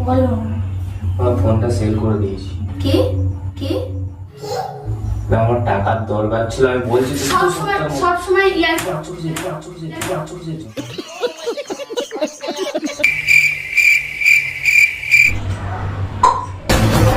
বলো। আমার ফোনটা সেল করে দিয়েছি। কি কি? আমার টাকার দরকার ছিল, আমি বলছি তো। সব সময় ইয়ার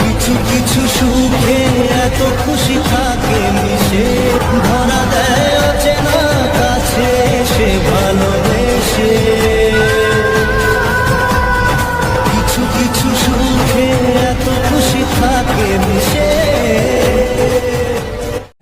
কিছু কিছু সুখে এত খুশি থাকে মিশে, ধরা দেয় অচেনা কাছে সে ভালোবেসে। কিছু কিছু সুখে এত খুশি থাকে মিশে।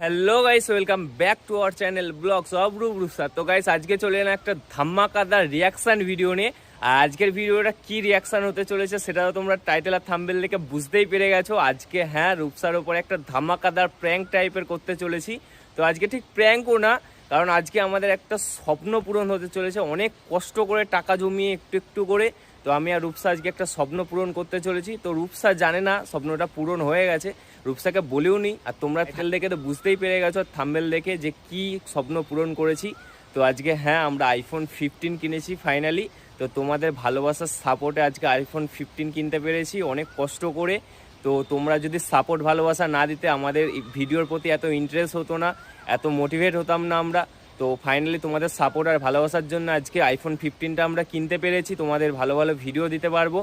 Hello guys, welcome back to our channel blogs of Rupsa. তো গাইস, আজকে চলে এলাম একটা ধামাকাদার রিয়াকশন ভিডিও নিয়ে। আর আজকের ভিডিওটা কি রিয়াকশন হতে চলেছে সেটা তোমরা টাইটেল আর থাম্বনেল দেখে বুঝতেই পেরে গেছো। আজকে রূপসার উপর একটা ধামাকাদার প্র্যাঙ্ক টাইপের করতে চলেছি। তো আজকে ঠিক প্র্যাঙ্কও না, কারণ আজকে আমাদের একটা স্বপ্ন পূরণ হতে চলেছে। অনেক কষ্ট করে টাকা জমিয়ে একটু একটু করে তো আমি আর রূপসা আজকে একটা স্বপ্ন পূরণ করতে চলেছি। তো রূপসা জানে না স্বপ্নটা পূরণ হয়ে গেছে, রূপসাকে বলেও নি। আর তোমরা টাইটেল দেখে তো বুঝতেই পেরে গেছো, থাম্বনেল দেখে, যে কি স্বপ্ন পূরণ করেছি। তো আজকে আমরা আইফোন 15 কিনেছি ফাইনালি। তো তোমাদের ভালোবাসার সাপোর্টে আজকে আইফোন 15 কিনতে পেরেছি অনেক কষ্ট করে। তো তোমরা যদি সাপোর্ট ভালোবাসা না দিতে আমাদের ভিডিওর প্রতি এত ইন্টারেস্ট হতো না, এত মোটিভেট হতাম না আমরা। তো ফাইনালি তোমাদের সাপোর্ট আর ভালোবাসার জন্য আজকে আইফোন 15টা আমরা কিনতে পেরেছি, তোমাদের ভালো ভালো ভিডিও দিতে পারবো।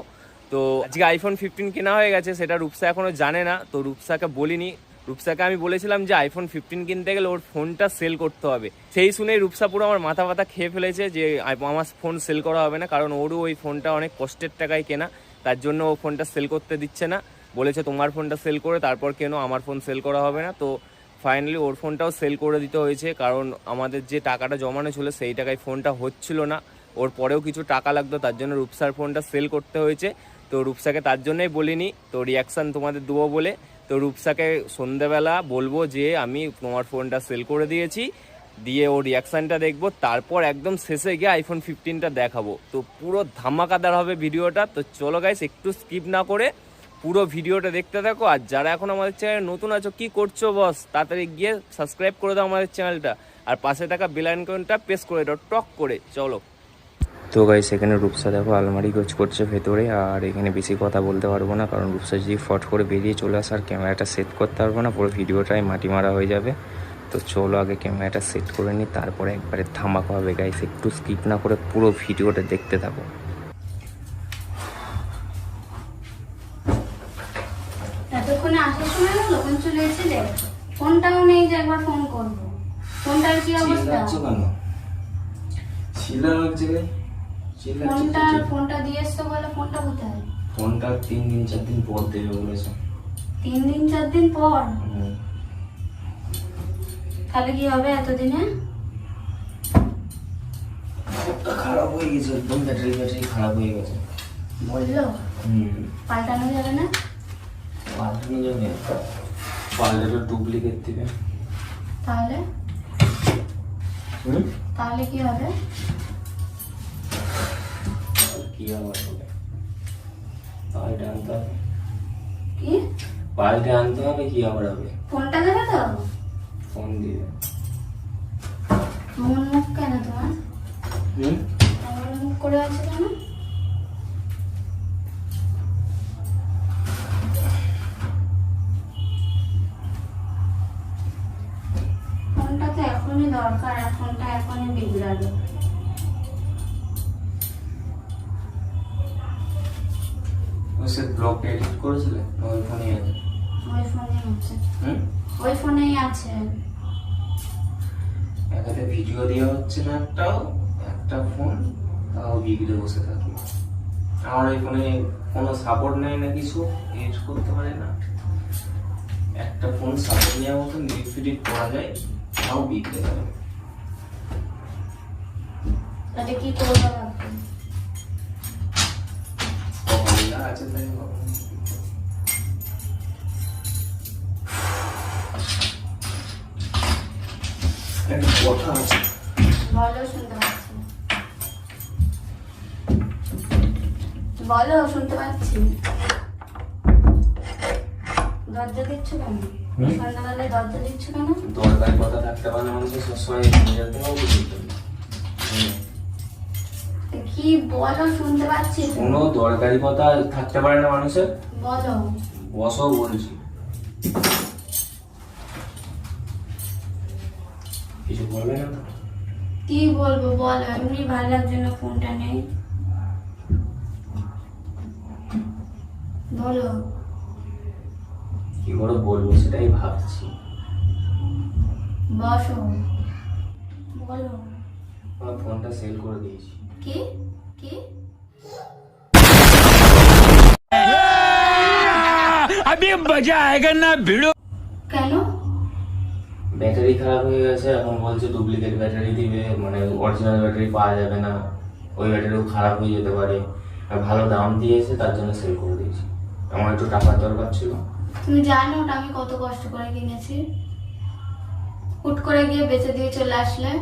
তো আজকে আইফোন 15 কেনা হয়ে গেছে, সেটা রূপসা এখনও জানে না। তো রূপসাকে বলিনি, রূপসাকে আমি বলেছিলাম যে আইফোন 15 কিনতে গেলে ওর ফোনটা সেল করতে হবে। সেই শুনেই রূপসা পুরো আমার মাথা ব্যথা খেয়ে ফেলেছে যে আমার ফোন সেল করা হবে না, কারণ ওরও ওই ফোনটা অনেক কষ্টের টাকায় কেনা, তার জন্য ও ফোনটা সেল করতে দিচ্ছে না। বলেছে তোমার ফোনটা সেল করে তারপর কেন, আমার ফোন সেল করা হবে না। তো ফাইনালি ওর ফোনটাও সেল করে দিতে হয়েছে, কারণ আমাদের যে টাকাটা জমানো ছিল সেই টাকায় ফোনটা হচ্ছিল না। ওর পরেও কিছু টাকা লাগতো, তার জন্য রূপসার ফোনটা সেল করতে হয়েছে। তো রূপসাকে তার জন্যই বলিনি, তো রিয়াকশান তোমাদের দেবো বলে। তো রূপসাকে সন্ধ্যেবেলা বলবো যে আমি তোমার ফোনটা সেল করে দিয়েছি, দিয়ে ওর রিয়াকশানটা দেখবো, তারপর একদম শেষে গিয়ে আইফোন 15টা দেখাবো। তো পুরো ধামাকাদার হবে ভিডিওটা। তো চলো গাইস, একটু স্কিপ না করে পুরো ভিডিওটা দেখতে থাকো। আর যারা এখন আমাদের চ্যানেলে নতুন আছো, কি করছো বস, তাড়াতাড়ি গিয়ে সাবস্ক্রাইব করে দাও আমাদের চ্যানেলটা, আর পাশে থাকা বেল আইকনটা প্রেস করে দাও টক করে। চলো। তো গাইস, এখানে রূপসা দেখো আলমারি গোছ করছে ভেতরে। আর এখানে বেশি কথা বলতে পারবো না, কারণ রূপসা যদি ফট করে বেরিয়ে চলে আসে আর ক্যামেরাটা সেট করতে পারবো না, পুরো ভিডিওটাই মাটি মারা হয়ে যাবে। তো চলো আগে ক্যামেরাটা সেট করে নিই, তারপরে একবারে ধামাকা হবে গাইস। একটু স্কিপ না করে পুরো ভিডিওটা দেখতে থাকো। এতক্ষণে আসার সময় হলো, কোন চলে এসেছিলে, ফোনটাও নেই যে একবার ফোন করবো। ফোনটার কি অবস্থা? ফোনটা দিয়ে এসছো বলে, ফোনটা কোথায়? ফোনটা 3-4 দিন পর দেবে বলেছে। 3-4 দিন পর? তাহলে কি হবে এতদিনে? খারাপ হয়ে গেছে একদম, ব্যাটারি খারাপ হয়ে গেছে বললো। পাল্টানো যাবে না? পাল্টানো যাবে, পাল্টালে ডুপ্লিকেট দিবে। তাহলে তাহলে কি হবে? কি আবার হবে, পাল্টে আনতে হবে। কি পাল্টে আনতে হবে, কি আবার হবে? ফোনটা দেবে তো? ফোন দিবে। মন মুখ কেন তোমার? আমার মুখ করে আছে কেন? ফোনটা তো এখনই দরকার, আর ফোনটা এখনই বিগড়াবে। ওসে ব্লগ এডিট করেছিলে ওই ফোনে আছে? ওই ফোনেই আছে। ওই ফোনেই আছে। একাতে ভিডিও দেওয়া হচ্ছে না, একটা ফোন তাও বিগড়ে বসে থাকি। আমার এই ফোনে কোনো সাপোর্ট নেই না, কিছু এডিট করতে পারে না। একটা ফোন সাপোর্ট নেওয়ার মতো এডিট করা যায়, তাও বিগড়ে যাবে। তাহলে কি করবো ভাবছি? আছে তাই কথা আছে, বলো, শুনতে পাচ্ছি। বলো, শুনতে পাচ্ছি। দরজা দিচ্ছ কেন? সন্ধ্যাবেলায় দরজা দিচ্ছ কেন? দরকার কথা থাকতে পারে না, মানুষের সবসময় নিজের দেওয়া উচিত। কি কি বলো, শুনতে পাচ্ছি তো। কোনো দরকারি কথা থাকতে পারে না মানুষের। বলো। বসো বলছি। কিছু বলবে না তো? কি বলবো বলো, এমনি ভালো লাগছে না, ফোনটা নেই। বলো। কি করে বলবো সেটাই ভাবছি। বসো, বলো। আমার ফোনটা সেল করে দিয়েছি। কি কি? কেন? ব্যাটারি খারাপ হয়ে গেছে, এখন বলছে ডুপ্লিকেট ব্যাটারি দিবে, মানে অরিজিনাল ব্যাটারি পাওয়া যাবে না, ওই ব্যাটারিও খারাপ হয়ে যেতে পারে, আর ভালো দাম দিয়েছে তার জন্য সেল করে দিয়েছি। আমার একটু টাকার দরকার ছিল। তুমি জানো ওটা আমি কত কষ্ট করে কিনেছি? হুট করে গিয়ে বেচে দিয়ে চলে আসলে।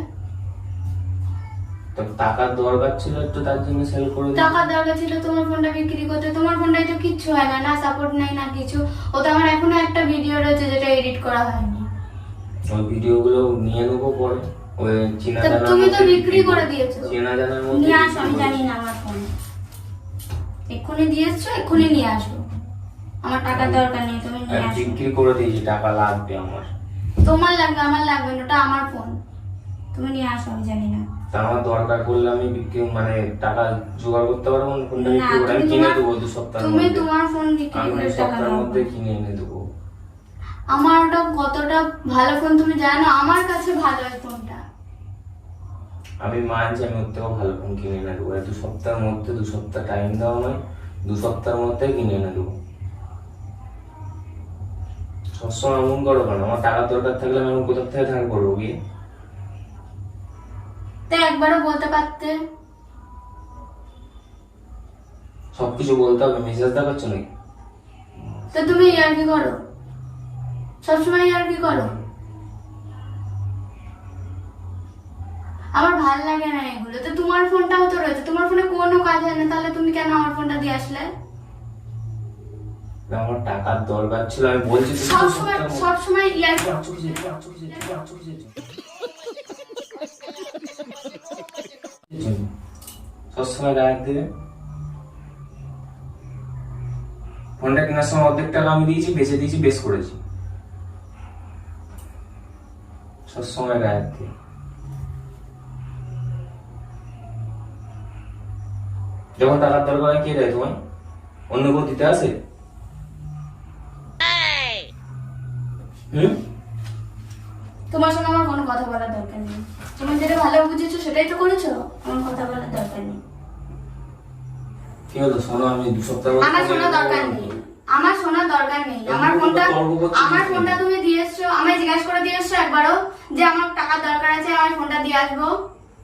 তো টাকার দরকার ছিল একটু, তার জন্য সেল করে দিয়েছি। টাকা দরকার ছিল তোমার ফোনটা বিক্রি করতে। তোমার ফোনটাই তো কিচ্ছু হয় না, না সাপোর্ট নাই না কিছু। ও তো আমার এখনো একটা ভিডিও রয়েছে যেটা এডিট করা হয়নি। ওই ভিডিওগুলো নিয়ে নেবো পরে। ওই চীনা তা জানার তুমি তো মধ্যে বিক্রি করে দিয়েছো। চীনা জানার মধ্যে নিয়ে আসো, আমি বিক্রি জানি না আমার ফোন। এক্ষুনি দিয়ে এসছো, এক্ষুনি নিয়ে আসো। আমার টাকার দরকার নেই, তুমি নিয়ে আসো। বিক্রি করে দিয়েছি, টাকা লাগবে আমার। তোমার লাগবে, আমার লাগবে না, ওটা আমার ফোন। তুমি নিয়ে আসো, আমি জানি না। তা আমার দরকার পড়লে আমি বিক্রি মানে টাকা জোগাড় করতে পারবো না, ফোনটা না, বিক্রি করে আমি তুমি কিনে তোমার- দেবো 2 সপ্তাহের তুমি মধ্যে। তোমার ফোন বিক্রি আমি করে 2 টাকা সপ্তাহের দাও। মধ্যে কিনে এনে দেবো। আমার ওটা কতটা ভালো ফোন তুমি জানো? আমার কাছে ভালো এই ফোনটা। আমি মানছি আমি ওর থেকেও ভালো ফোন কিনে এনে দেবো। 2 সপ্তাহের মধ্যে, 2 সপ্তাহ টাইম দাও আমায়, 2 সপ্তাহের মধ্যে কিনে এনে দেবো। সবসময় এমন করো কেন? আমার টাকার দরকার থাকলে আমি কোথা থেকে ধার করবো গিয়ে? তো একবারও বলতে পারতে। সবকিছু বলতে হবে? মেসেজ দেখাচ্ছ নাকি? তো তুমি আর কি করো? সবসময় আর কি করো? আমার ভাল লাগে না এগুলো। তো তোমার ফোনটাও তো রয়েছে, তোমার ফোনে কোনো কাজ হয় না, তাহলে তুমি কেন আমার ফোনটা দিয়ে আসলে? আমার টাকার দরকার ছিল, আমি বলছি তো, 2 সবসময় সপ্তাহের মধ্যে। সবসময় ইয়ার সবসময় গায়ে দেবে। ফোনটা কেনার সময় অর্ধেক টাকা আমি দিয়েছি, বেঁচে দিয়েছি, বেশ করেছি। সবসময় গায়ে দিয়ে যখন টাকার দরকার হয় কে দেয় তোমায়? অন্য কেউ দিতে আসে? তোমার সঙ্গে আমার কোনো কথা বলার দরকার নেই। তুমি যেটা ভালো বুঝেছো সেটাই তো করেছো, আমার কথা বলার দরকার নেই। কি হলো শোনো, আমি 2 সপ্তাহ আমার শোনার দরকার নেই, আমার শোনার দরকার নেই। আমার ফোনটা, আমার ফোনটা তুমি দিয়ে এসছো, আমায় জিজ্ঞাসা করে দিয়ে এসছো একবারও যে আমার টাকার দরকার আছে, আমার ফোনটা দিয়ে আসবো?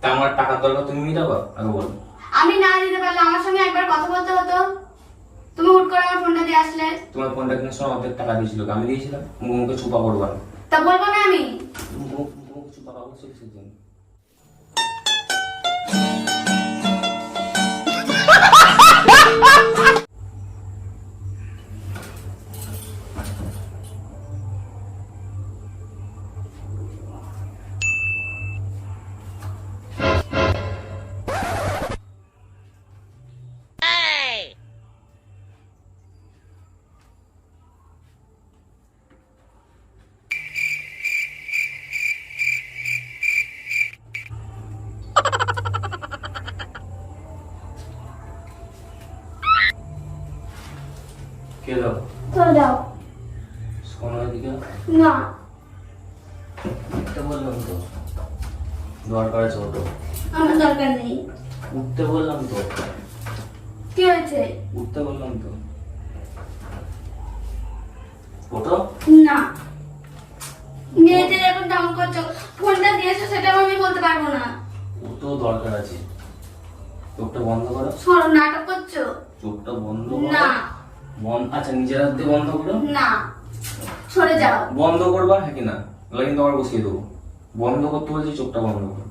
তা আমার টাকার দরকার তুমি মিটাবো? আগে বলো। আমি না দিতে পারলে আমার সঙ্গে একবার কথা বলতে হতো। তুমি হুট করে আমার ফোনটা দিয়ে আসলে। তোমার ফোনটা কেনার সময় অর্ধেক টাকা দিয়েছিল, আমি দিয়েছিলাম? মুখে চুপা করবা না। তা বলবো না আমি? মুখ চুপা করছো কিসের জন্য? কে দাও? চলে যাও। শোনো এদিকে। না, উঠতে বললাম তো, দরকার আছে ওটো। আমার দরকার নেই। উঠতে বললাম তো, কি হয়েছে? উঠতে বললাম তো, ওটো। না, মেয়েদের এখন ডাউন করছো, ফোনটা দিয়েছো সেটাও আমি বলতে পারবো না। ওটো দরকার আছে। চোখটা বন্ধ করো। সরো, নাটক করছো। চোখটা বন্ধ করো। না আচ্ছা নিজের হাত দিয়ে বন্ধ করো। না, সরে যাও। বন্ধ করবা হ্যাঁ কি না? তাহলে কিন্তু আবার বসিয়ে দেবো। বন্ধ করতে বলছি, চোখটা বন্ধ করো।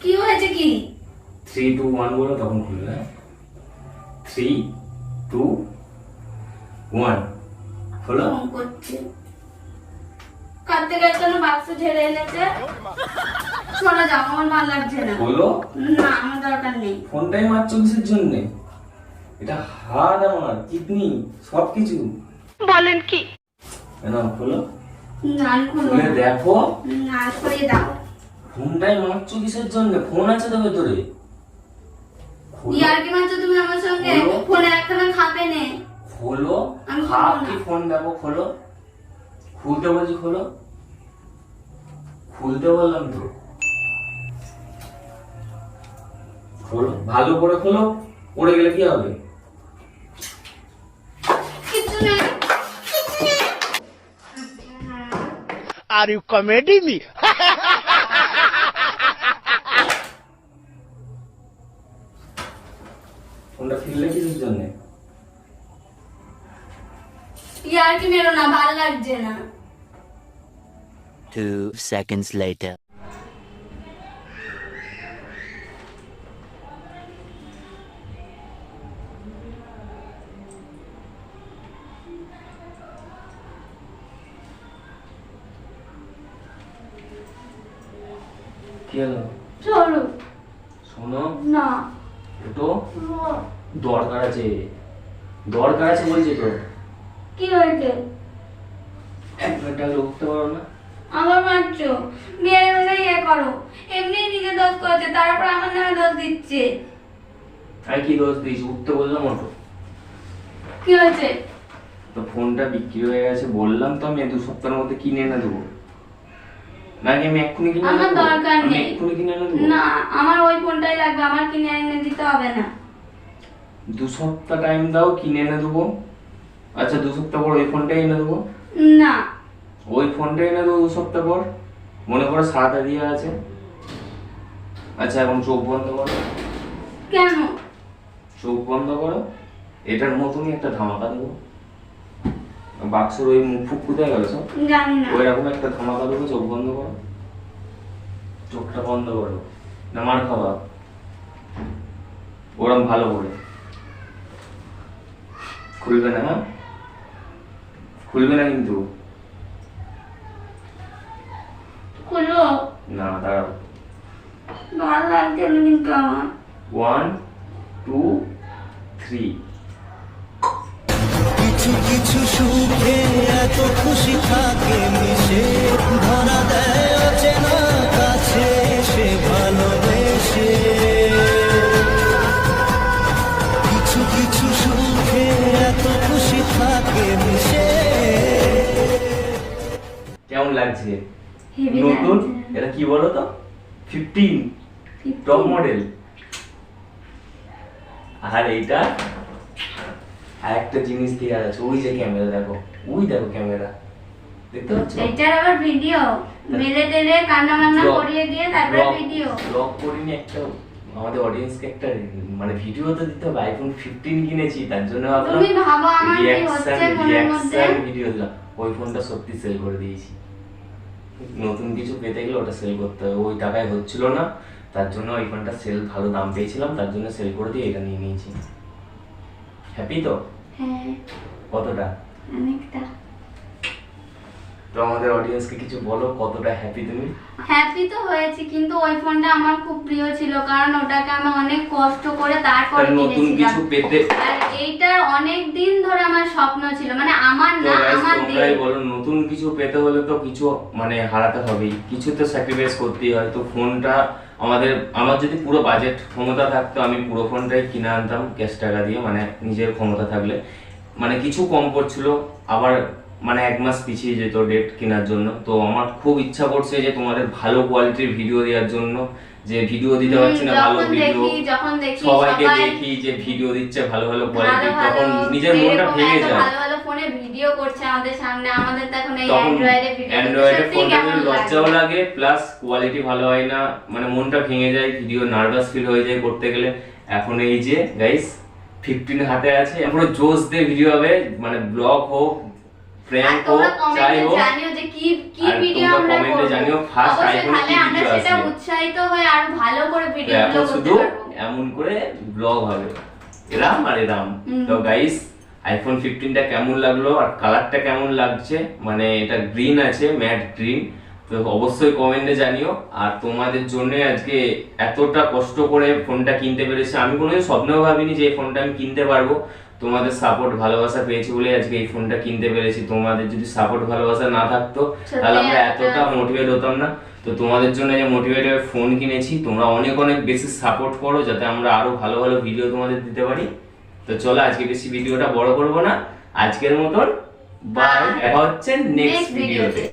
কি হয়েছে কি? 3, 2, 1 বলো, তখন খুলবে। 3, 2, 1 হলো। ফোন করছে, কাটতে কাটতে বাক্স ঝেড়ে এনেছে। সরে যাও, আমার ভালো লাগছে না। বলো না, আমার দরকার নেই। ফোনটাই মারছো কিসের জন্য? এটা হাড় আমার, কিডনি, সবকিছু। বলেন কি? না খোলো, না আমি খুলবো খুলে না। দেখো। না, সরিয়ে দাও। ফোনটাই মারছো কিসের জন্য? ফোন আছে তো ভেতরে। খোলো, ইয়ার কি মারছো তুমি আমার সঙ্গে? খোলো। ফোনে একখানা খাপে নে। খোলো। আমি খুলবো হাফ না। কি ফোন দেখো, খোলো। খুলতে বলছি, খোলো। খুলতে বললাম তো, খোলো, ভালো করে খোলো। পড়ে গেলে কি হবে? কিছু নেই, কিছু নেই। Are you comedy me? ফোনটা ফিরলে কিসের জন্য? ইয়ার কি মেরো না, ভালো লাগছে না। 2 seconds later. কি হলো? চলো শোনো, না। তো দরকার আছে, দরকার আছে বলছি তো। কি হয়েছে? এক মিনিট আগে উঠতে পারো না? আমার মারছো, বিয়ের বেলা ইয়ে করো। এমনি নিজে দোষ করেছে, তারপর আমার নামে দোষ দিচ্ছে। আমি কি দোষ দিয়েছি? উঠতে বললাম ওটো। কি হয়েছে? তো ফোনটা বিক্রি হয়ে গেছে বললাম তো, আমি 2 সপ্তাহের মধ্যে কিনে এনে দেবো। নাকি আমি এক্ষুনি কিনে এনে আমার দেবো? দরকার আমি নেই। এক্ষুনি কিনে এনে দেবো? না, আমার ওই ফোনটাই লাগবে, আমার কিনে এনে দিতে হবে না। 2 সপ্তাহ টাইম দাও, কিনে এনে দেবো। আচ্ছা 2 সপ্তাহ পর ওই ফোনটাই এনে দেবো। না, ওই ফোনটাই এনে দেবো 2 সপ্তাহ পর। মনে করো 7 দিয়ে আছে। আচ্ছা এখন চোখ বন্ধ করো, কেন? চোখ বন্ধ করো। এটার মতনই একটা ধামাকা দেবো। বাক্সের ওই মুখ ফুক কোথায় গেল সব? জানি না। ওই রকম একটা ধামাকা দেবো। চোখ বন্ধ করো, চোখটা বন্ধ করো। না মার খাওয়া ওরম ভালো করে খুলবে না, হ্যাঁ খুলবে না কিন্তু। খুলো। না দাঁড়াও। ভালো লাগছে না কিন্তু আমার। 1 2 3। কিছু কিছু সুখে এত খুশি থাকে মিশে, ধরা দেয় অচেনা কাছে সে ভালোবেসে। কিছু কিছু সুখে এত খুশি থাকে মিশে। কেমন লাগছে? হেভি নতুন লাগছে। এটা কি বলো তো? 15 টপ মডেল। আর এইটা আর একটা জিনিস দিয়ে আছে, ওই যে ক্যামেরা দেখো, ওই দেখো ক্যামেরা দেখতে পাচ্ছ? এটার আবার ভিডিও মেরে টেরে কান্না মান্না করিয়ে দিয়ে তারপরে ভিডিও। ব্লগ করিনি একটা, আমাদের অডিয়েন্সকে একটা মানে ভিডিও তো দিতে হবে। আইফোন 15 কিনেছি, তার জন্য ভাবলাম তুমি ভাবো আমার কি হচ্ছে ফোনের মধ্যে। ভিডিও দিলাম। ওই ফোনটা সত্যি সেল করে দিয়েছি। নতুন কিছু পেতে গেলে ওটা সেল করতে হবে। ওই টাকায় হচ্ছিল না, তার জন্য ওই ফোনটা সেল ভালো দাম পেয়েছিলাম, তার জন্য সেল করে দিয়ে এটা নিয়ে নিয়েছি। হ্যাপি তো? হ্যাঁ, কতটা? অনেকটা। তো আমাদের অডিয়েন্সকে কিছু বলো, কতটা হ্যাপি তুমি? হ্যাপি তো হয়েছি, কিন্তু ওই ফোনটা আমার খুব প্রিয় ছিল, কারণ ওটাকে আমি অনেক কষ্ট করে তারপরে তার নতুন কিনেছিলাম। কিছু পেতে আর এইটার অনেক দিন ধরে আমার স্বপ্ন ছিল, মানে আমার তো না, guys, আমাদের। তোমরাই বলো, নতুন কিছু পেতে হলে তো কিছু মানে হারাতে হবেই, কিছু তো স্যাক্রিফাইস করতেই হয়। তো ফোনটা আমার যদি পুরো বাজেট ক্ষমতা থাকতো, আমি পুরো ফোনটাই কিনে আনতাম ক্যাশ টাকা দিয়ে, মানে নিজের ক্ষমতা থাকলে। মানে কিছু কম পড়ছিল, আবার মানে 1 মাস পিছিয়ে যেত ডেট কেনার জন্য। তো আমার খুব ইচ্ছা করছে যে তোমাদের ভালো কোয়ালিটির ভিডিও দেওয়ার জন্য, যে ভিডিও দিতে পারছি না ভালো ভিডিও, যখন দেখি সবাইকে সবাই দেখি যে ভিডিও দিচ্ছে ভালো ভালো ভালো কোয়ালিটি, ভালো তখন নিজের মনটা এরকম ভেঙে এত যায়। ভালো ভালো ফোনে ভিডিও করছে আমাদের সামনে, আমাদের তো এখন এই তখন অ্যান্ড্রয়েডে ভিডিও অ্যান্ড্রয়েডে সত্যি ফোনটা কেমন লজ্জাও লাগে। লাগে, প্লাস কোয়ালিটি ভালো হয় না, মানে মনটা ভেঙে যায়, ভিডিও নার্ভাস ফিল হয়ে যায় করতে গেলে। এখন এই যে গাইস 15 হাতে আছে, পুরো জোশ দিয়ে ভিডিও হবে, মানে ব্লগ হোক, আর প্র্যাঙ্ক হোক, তোমরা যাই কমেন্টে হোক। জানিও যে কি কি আর ভিডিও তোমরা আমরা কমেন্টে করব। জানিও ফার্স্ট অবশ্যই, আইফোনে তাহলে কি আমরা ভিডিও সেটা আসবে। উৎসাহিত হয়ে আর ভালো করে তো ভিডিওগুলো এখন করতে শুধু পারবো। এমন করে ব্লগ হবে, এরাম আর এরাম। হুম। তো গাইস আইফোন 15টা কেমন লাগলো আর কালারটা কেমন লাগছে, মানে এটা গ্রিন আছে, ম্যাট গ্রিন, তো অবশ্যই কমেন্টে জানিও। আর তোমাদের জন্য আজকে এতটা কষ্ট করে ফোনটা কিনতে পেরেছি, আমি কোনোদিন স্বপ্নেও ভাবিনি যে এই ফোনটা আমি কিনতে পারবো। তোমাদের সাপোর্ট ভালোবাসা পেয়েছি বলে আজকে এই ফোনটা কিনতে পেরেছি। তোমাদের যদি সাপোর্ট ভালোবাসা না থাকতো তাহলে আমরা এতটা মোটিভেট হতাম না। তো তোমাদের জন্য যে মোটিভেট হয়ে ফোন কিনেছি, তোমরা অনেক অনেক বেশি সাপোর্ট করো যাতে আমরা আরো ভালো ভালো ভিডিও তোমাদের দিতে পারি। তো চলো আজকে বেশি ভিডিওটা বড় করবো না, আজকের মতন বাই, দেখা হচ্ছে নেক্সট ভিডিওতে।